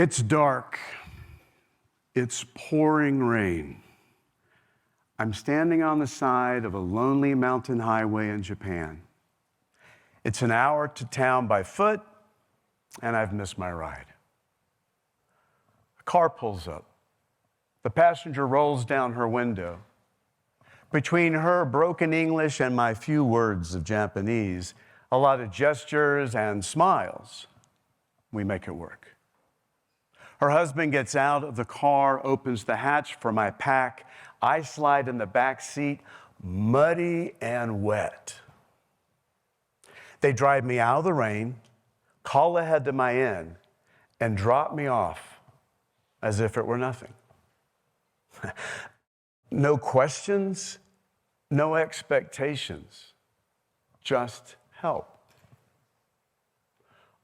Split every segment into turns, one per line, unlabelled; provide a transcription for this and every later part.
It's dark. It's pouring rain. I'm standing on the side of a lonely mountain highway in Japan. It's an hour to town by foot, and I've missed my ride. A car pulls up. The passenger rolls down her window. Between her broken English and my few words of Japanese, a lot of gestures and smiles, we make it work. Her husband gets out of the car, opens the hatch for my pack. I slide in the back seat, muddy and wet. They drive me out of the rain, call ahead to my inn, and drop me off as if it were nothing. No questions, no expectations, just help.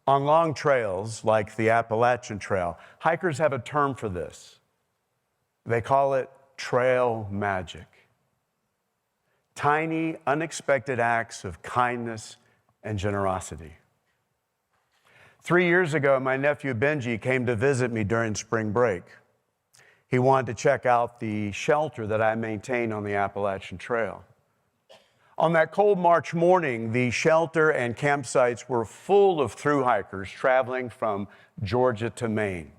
On long trails like the Appalachian Trail, hikers have a term for this. They call it trail magic. Tiny, unexpected acts of kindness and generosity. 3 years ago, my nephew Benji came to visit me during spring break. He wanted to check out the shelter that I maintain on the Appalachian Trail. On that cold March morning, the shelter and campsites were full of thru hikers traveling from Georgia to Maine.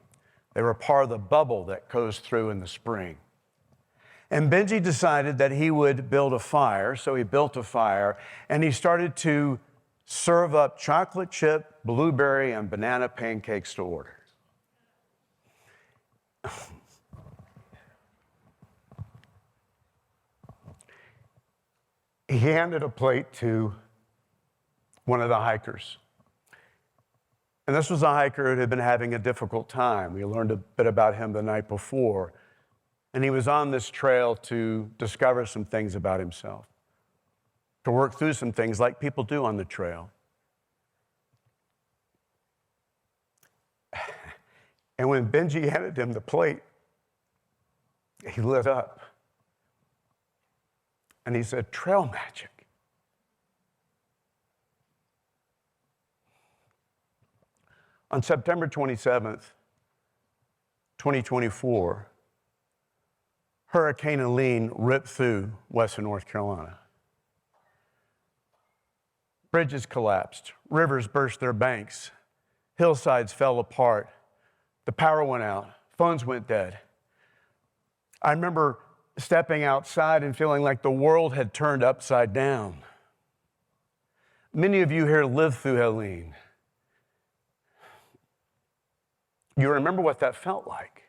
They were part of the bubble that goes through in the spring. And Benji decided that he would build a fire, so he built a fire, and he started to serve up chocolate chip, blueberry, and banana pancakes to order. He handed a plate to one of the hikers. And this was a hiker who had been having a difficult time. We learned a bit about him the night before. And he was on this trail to discover some things about himself, to work through some things like people do on the trail. And when Benji handed him the plate, he lit up. And he said, "Trail magic." On September 27th, 2024, Hurricane Helene ripped through western North Carolina. Bridges collapsed, rivers burst their banks, hillsides fell apart, the power went out, phones went dead. I remember stepping outside and feeling like the world had turned upside down. Many of you here lived through Helene. You remember what that felt like.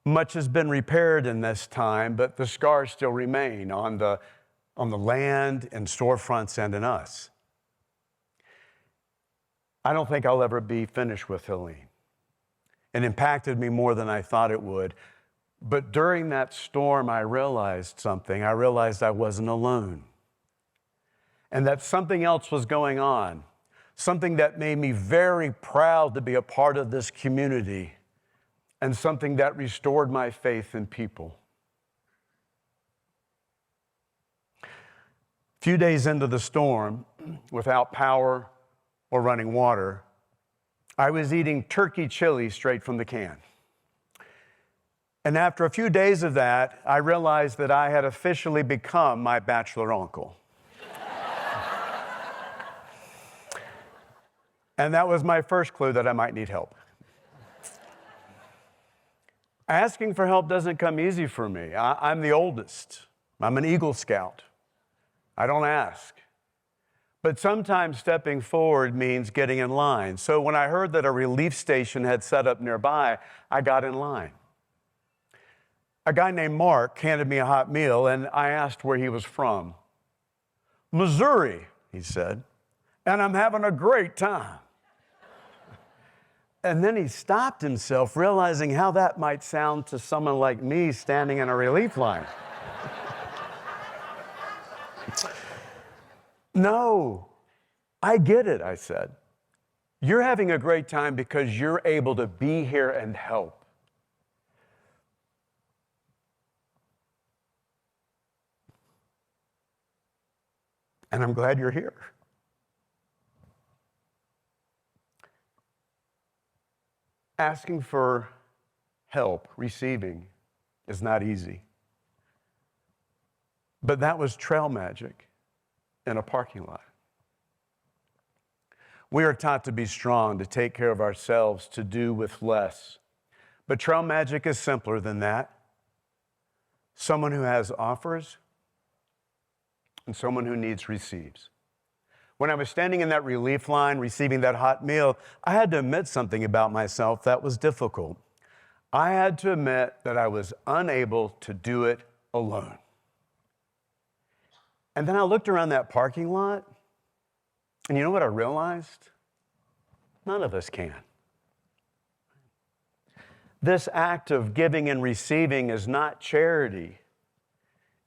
Much has been repaired in this time, but the scars still remain on the land, in storefronts, and in us. I don't think I'll ever be finished with Helene. It impacted me more than I thought it would. But during that storm, I realized something. I realized I wasn't alone. And that something else was going on, something that made me very proud to be a part of this community, and something that restored my faith in people. A few days into the storm, without power or running water, I was eating turkey chili straight from the can. And after a few days of that, I realized that I had officially become my bachelor uncle. And that was my first clue that I might need help. Asking for help doesn't come easy for me. I'm the oldest. I'm an Eagle Scout. I don't ask. But sometimes stepping forward means getting in line. So when I heard that a relief station had set up nearby, I got in line. A guy named Mark handed me a hot meal, and I asked where he was from. "Missouri," he said, "and I'm having a great time." And then he stopped himself, realizing how that might sound to someone like me standing in a relief line. "No, I get it," I said. "You're having a great time because you're able to be here and help." And I'm glad you're here. Asking for help, receiving, is not easy. But that was trail magic in a parking lot. We are taught to be strong, to take care of ourselves, to do with less. But trail magic is simpler than that. Someone who has offers and someone who needs receives. When I was standing in that relief line receiving that hot meal, I had to admit something about myself that was difficult. I had to admit that I was unable to do it alone. And then I looked around that parking lot, and you know what I realized? None of us can. This act of giving and receiving is not charity,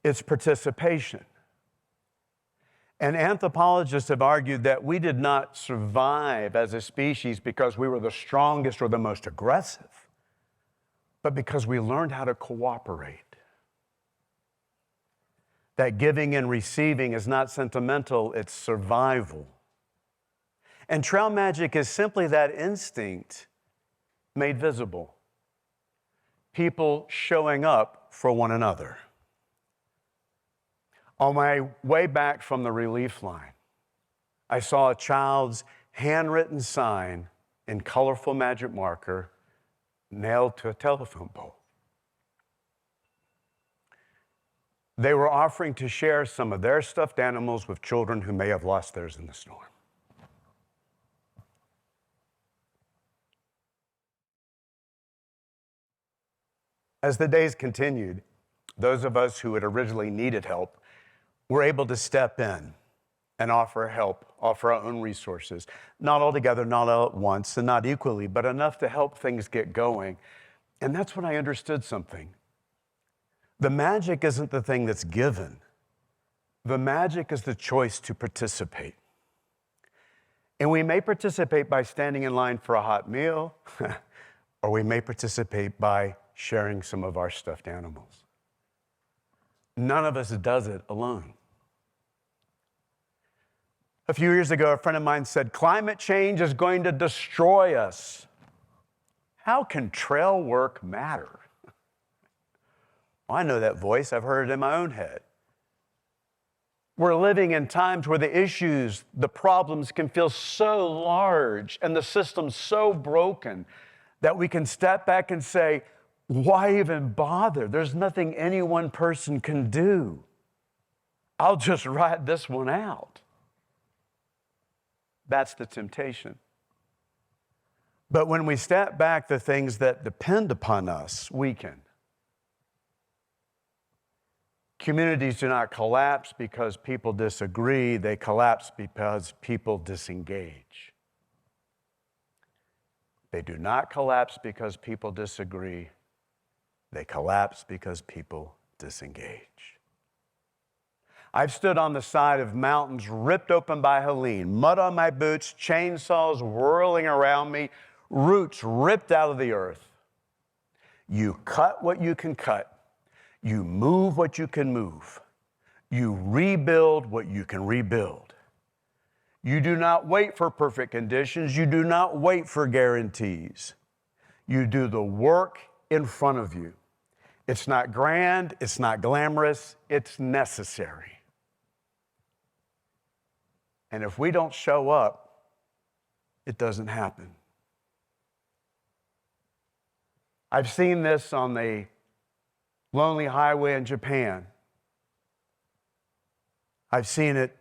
it's participation. And anthropologists have argued that we did not survive as a species because we were the strongest or the most aggressive, but because we learned how to cooperate. That giving and receiving is not sentimental, it's survival. And trail magic is simply that instinct made visible. People showing up for one another. On my way back from the relief line, I saw a child's handwritten sign in colorful magic marker nailed to a telephone pole. They were offering to share some of their stuffed animals with children who may have lost theirs in the storm. As the days continued, those of us who had originally needed help were able to step in and offer help, offer our own resources. Not all together, not all at once, and not equally, but enough to help things get going. And that's when I understood something. The magic isn't the thing that's given. The magic is the choice to participate. And we may participate by standing in line for a hot meal, or we may participate by sharing some of our stuffed animals. None of us does it alone. A few years ago, a friend of mine said, climate change is going to destroy us. How can trail work matter? Well, I know that voice. I've heard it in my own head. We're living in times where the issues, the problems can feel so large and the system so broken that we can step back and say, why even bother? There's nothing any one person can do. I'll just ride this one out. That's the temptation. But when we step back, the things that depend upon us weaken. Communities do not collapse because people disagree. They collapse because people disengage. They do not collapse because people disagree. They collapse because people disengage. I've stood on the side of mountains ripped open by Helene, mud on my boots, chainsaws whirling around me, roots ripped out of the earth. You cut what you can cut. You move what you can move. You rebuild what you can rebuild. You do not wait for perfect conditions. You do not wait for guarantees. You do the work in front of you. It's not grand, it's not glamorous, it's necessary. And if we don't show up, it doesn't happen. I've seen this on the lonely highway in Japan. I've seen it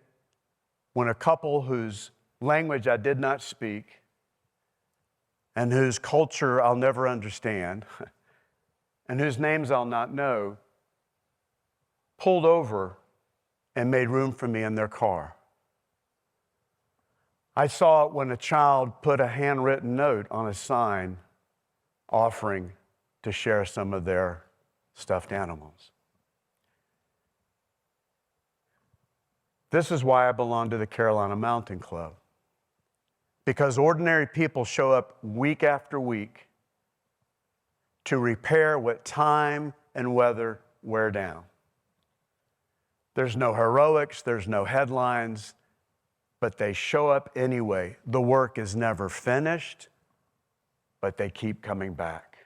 when a couple whose language I did not speak and whose culture I'll never understand and whose names I'll not know pulled over and made room for me in their car. I saw it when a child put a handwritten note on a sign offering to share some of their stuffed animals. This is why I belong to the Carolina Mountain Club. Because ordinary people show up week after week to repair what time and weather wear down. There's no heroics, there's no headlines, but they show up anyway. The work is never finished, but they keep coming back.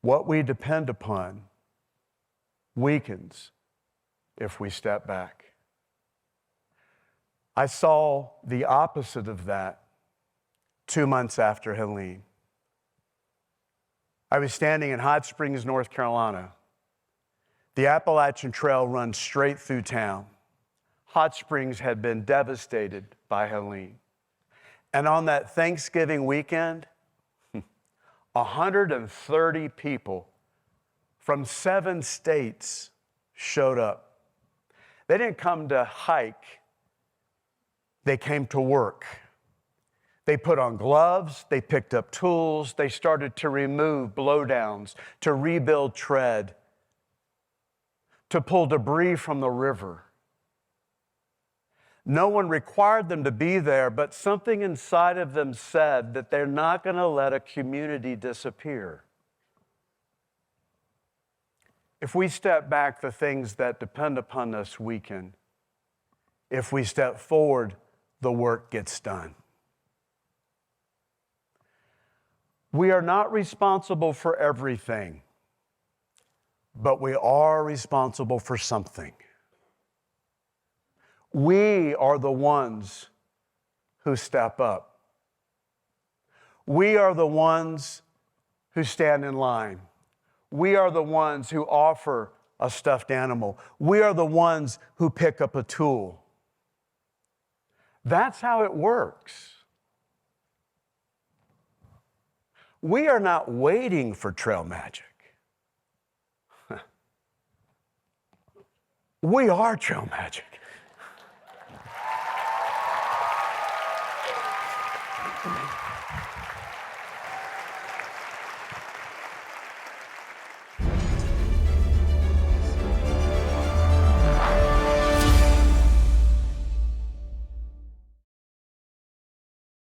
What we depend upon weakens if we step back. I saw the opposite of that 2 months after Helene. I was standing in Hot Springs, North Carolina. The Appalachian Trail runs straight through town. Hot Springs had been devastated by Helene. And on that Thanksgiving weekend, 130 people from 7 states showed up. They didn't come to hike. They came to work. They put on gloves, they picked up tools, they started to remove blowdowns, to rebuild tread, to pull debris from the river. No one required them to be there, but something inside of them said that they're not going to let a community disappear. If we step back, the things that depend upon us weaken. If we step forward, the work gets done. We are not responsible for everything, but we are responsible for something. We are the ones who step up. We are the ones who stand in line. We are the ones who offer a stuffed animal. We are the ones who pick up a tool. That's how it works. We are not waiting for trail magic. We are trail magic.